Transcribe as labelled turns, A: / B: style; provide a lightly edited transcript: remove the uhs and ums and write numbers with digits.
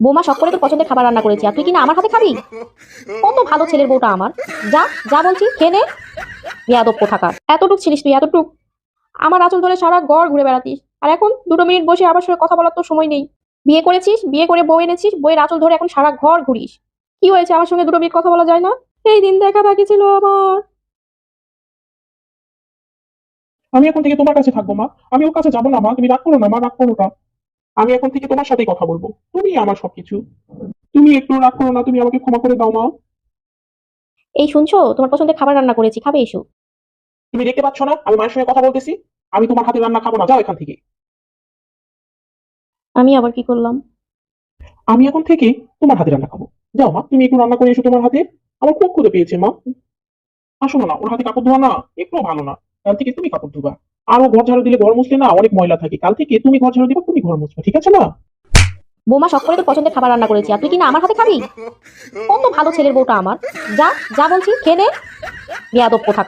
A: বৌমা শখ করে তোর পছন্দের খাবার রান্না করেছি আর তুই কিনা আমার হাতে খাবি? কত ভালো ছেলের বউটা আমার। যা যা বলছি খেয়ে নে। বেয়াদব কোথাকার। এতটুক ছিলিস তুই, এতটুক। আমার আঁচল ধরে সারা ঘর ঘুরে বেড়াতিস, আর এখন 2 মিনিট বসে আমার সঙ্গে কথা বলার তো সময় নেই। বিয়ে করেছিস, বিয়ে করে বউ এনেছিস, বইয়ের আঁচল ধরে এখন সারা ঘর ঘুরিস। কি হয়েছে, আমার সঙ্গে 2 মিনিট কথা বলা যায় না? এই দিন দেখা বাকি ছিল আমার।
B: আমি এখন থেকে তোমার কাছে থাকবো মা। আমি ওর কাছে যাবো না মা, তুমি রাগ করো না মা, রাগ করো না। আমি এখন থেকে তোমার সাথেই কথা বলবো, তুমি আমার সবকিছু। তুমি একটু রাগ করো না, তুমি আমাকে ক্ষমা করে দাও মা।
A: এই শুনছো, তোমার পছন্দের খাবার রান্না করেছি, খাবে এসো।
B: তুমি দেখতে পাচ্ছ না আমি মায়ের সঙ্গে কথা বলতেছি? আমি তোমার হাতে রান্না খাবো না, যাও এখান থেকে।
A: আমি আবার কি করলাম?
B: আমি এখন থেকে তোমার হাতে রান্না খাবো। যাও মা, তুমি একটু রান্না করে এসো তোমার হাতে। আমার খুব ক্ষুধা পেয়েছে মা। আসো না, ওর হাতে কাপড় ধোয়া না একটু ভালো না। কাল থেকে তুমি কাপড় ধোবা। আর ও ঘর ঝাড়ু দিলে ঘর মুছলে না অনেক ময়লা থাকে, কাল থেকে তুমি ঘর ঝাড়ু দিবা, তুমি ঘর মুছবা, ঠিক আছে না?
A: বৌমা শখ করে তোর পছন্দের খাবার রান্না করেছি আর তুই কিনা আমার হাতে খাবি? কত ভালো ছেলের বউটা আমার। যা যা বলছি খেয়ে নে। বেয়াদব কোথাকার।